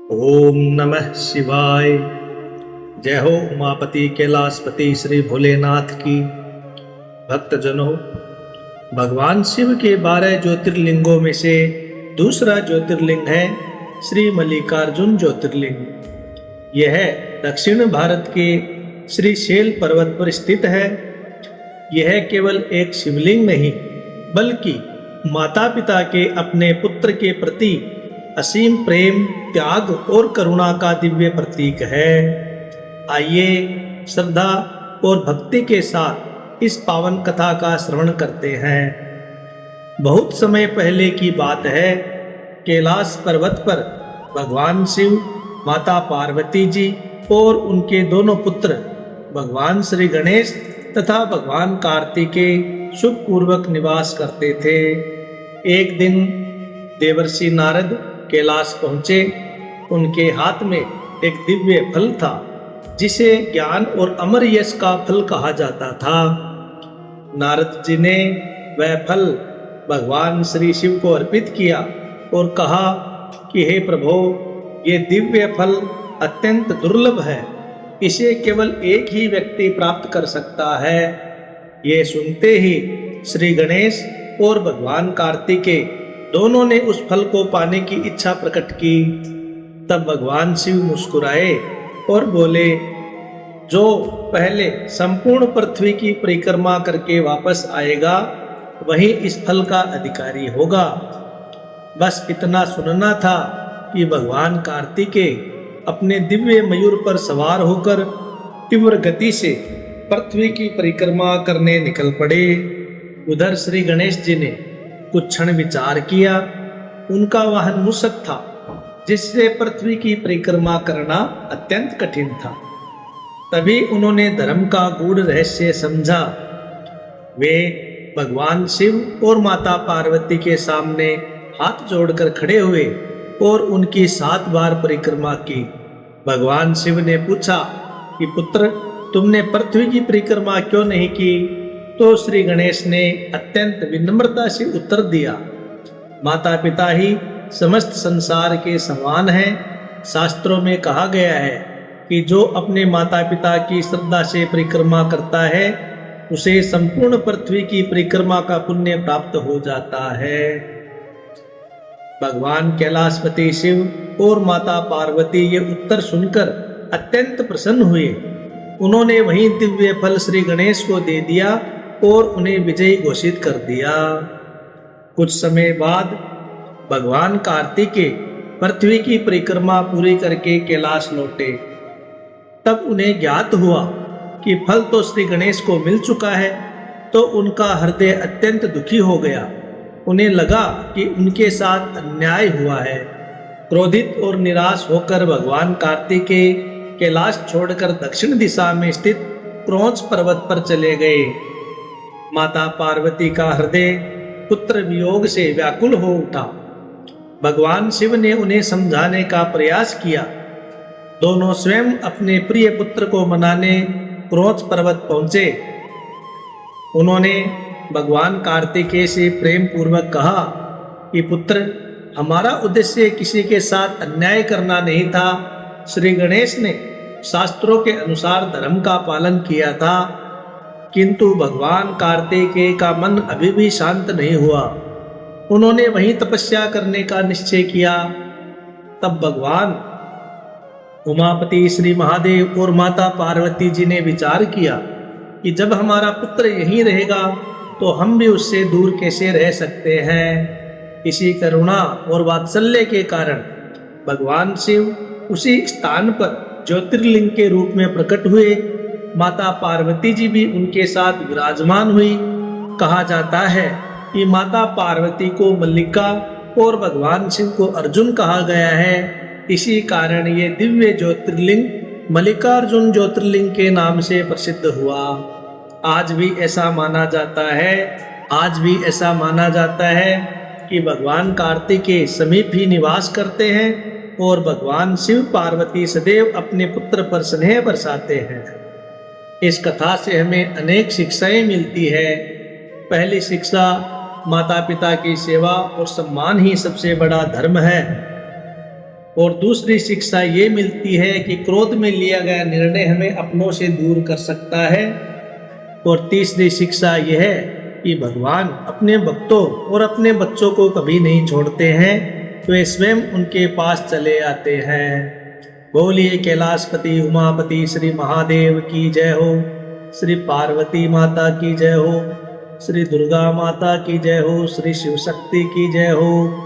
ओम नमः शिवाय। जय हो उमापति कैलाशपति श्री भोलेनाथ की। भक्तजनों, भगवान शिव के 12 ज्योतिर्लिंगों में से दूसरा ज्योतिर्लिंग है श्री मल्लिकार्जुन ज्योतिर्लिंग। यह दक्षिण भारत के श्रीशैल पर्वत पर स्थित है। यह केवल एक शिवलिंग नहीं, बल्कि माता पिता के अपने पुत्र के प्रति असीम प्रेम, त्याग और करुणा का दिव्य प्रतीक है। आइए श्रद्धा और भक्ति के साथ इस पावन कथा का श्रवण करते हैं। बहुत समय पहले की बात है। कैलाश पर्वत पर भगवान शिव, माता पार्वती जी और उनके दोनों पुत्र भगवान श्री गणेश तथा भगवान कार्तिकेय सुखपूर्वक निवास करते थे। एक दिन देवर्षि नारद कैलाश पहुंचे। उनके हाथ में एक दिव्य फल था, जिसे ज्ञान और अमर यश का फल कहा जाता था। नारद जी ने वह फल भगवान श्री शिव को अर्पित किया और कहा कि हे प्रभु, ये दिव्य फल अत्यंत दुर्लभ है। इसे केवल एक ही व्यक्ति प्राप्त कर सकता है। ये सुनते ही श्री गणेश और भगवान कार्तिकेय दोनों ने उस फल को पाने की इच्छा प्रकट की। तब भगवान शिव मुस्कुराए और बोले, जो पहले संपूर्ण पृथ्वी की परिक्रमा करके वापस आएगा, वही इस फल का अधिकारी होगा। बस इतना सुनना था कि भगवान कार्तिकेय अपने दिव्य मयूर पर सवार होकर तीव्र गति से पृथ्वी की परिक्रमा करने निकल पड़े। उधर श्री गणेश जी ने कुछ क्षण विचार किया। उनका वाहन मूषक था, जिससे पृथ्वी की परिक्रमा करना अत्यंत कठिन था। तभी उन्होंने धर्म का गूढ़ रहस्य समझा। वे भगवान शिव और माता पार्वती के सामने हाथ जोड़कर खड़े हुए और उनकी 7 बार परिक्रमा की। भगवान शिव ने पूछा कि पुत्र, तुमने पृथ्वी की परिक्रमा क्यों नहीं की? तो श्री गणेश ने अत्यंत विनम्रता से उत्तर दिया, माता पिता ही समस्त संसार के समान हैं। शास्त्रों में कहा गया है कि जो अपने माता पिता की श्रद्धा से परिक्रमा करता है, उसे संपूर्ण पृथ्वी की परिक्रमा का पुण्य प्राप्त हो जाता है। भगवान कैलाशपति शिव और माता पार्वती ये उत्तर सुनकर अत्यंत प्रसन्न हुए। उन्होंने वही दिव्य फल श्री गणेश को दे दिया और उन्हें विजयी घोषित कर दिया। कुछ समय बाद भगवान कार्तिकेय पृथ्वी की परिक्रमा पूरी करके कैलाश लौटे। तब उन्हें ज्ञात हुआ कि फल तो श्री गणेश को मिल चुका है, तो उनका हृदय अत्यंत दुखी हो गया। उन्हें लगा कि उनके साथ अन्याय हुआ है। क्रोधित और निराश होकर भगवान कार्तिकेय कैलाश छोड़कर दक्षिण दिशा में स्थित क्रौंच पर्वत पर चले गए। माता पार्वती का हृदय पुत्र वियोग से व्याकुल हो उठा। भगवान शिव ने उन्हें समझाने का प्रयास किया। दोनों स्वयं अपने प्रिय पुत्र को मनाने क्रौंच पर्वत पहुंचे। उन्होंने भगवान कार्तिकेय से प्रेम पूर्वक कहा कि पुत्र, हमारा उद्देश्य किसी के साथ अन्याय करना नहीं था। श्री गणेश ने शास्त्रों के अनुसार धर्म का पालन किया था, किंतु भगवान कार्तिकेय का मन अभी भी शांत नहीं हुआ। उन्होंने वहीं तपस्या करने का निश्चय किया। तब भगवान उमापति श्री महादेव और माता पार्वती जी ने विचार किया कि जब हमारा पुत्र यहीं रहेगा, तो हम भी उससे दूर कैसे रह सकते हैं। इसी करुणा और वात्सल्य के कारण भगवान शिव उसी स्थान पर ज्योतिर्लिंग के रूप में प्रकट हुए। माता पार्वती जी भी उनके साथ विराजमान हुई। कहा जाता है कि माता पार्वती को मल्लिका और भगवान शिव को अर्जुन कहा गया है। इसी कारण ये दिव्य ज्योतिर्लिंग मल्लिकार्जुन ज्योतिर्लिंग के नाम से प्रसिद्ध हुआ। आज भी ऐसा माना जाता है कि भगवान कार्तिकेय समीप ही निवास करते हैं और भगवान शिव पार्वती सदैव अपने पुत्र पर स्नेह बरसाते हैं। इस कथा से हमें अनेक शिक्षाएं मिलती है। पहली शिक्षा, माता पिता की सेवा और सम्मान ही सबसे बड़ा धर्म है। और दूसरी शिक्षा ये मिलती है कि क्रोध में लिया गया निर्णय हमें अपनों से दूर कर सकता है। और तीसरी शिक्षा यह है कि भगवान अपने भक्तों और अपने बच्चों को कभी नहीं छोड़ते हैं, तो वे स्वयं उनके पास चले आते हैं। बोलिए कैलाशपति उमापति श्री महादेव की जय हो, श्री पार्वती माता की जय हो, श्री दुर्गा माता की जय हो, श्री शिव शक्ति की जय हो।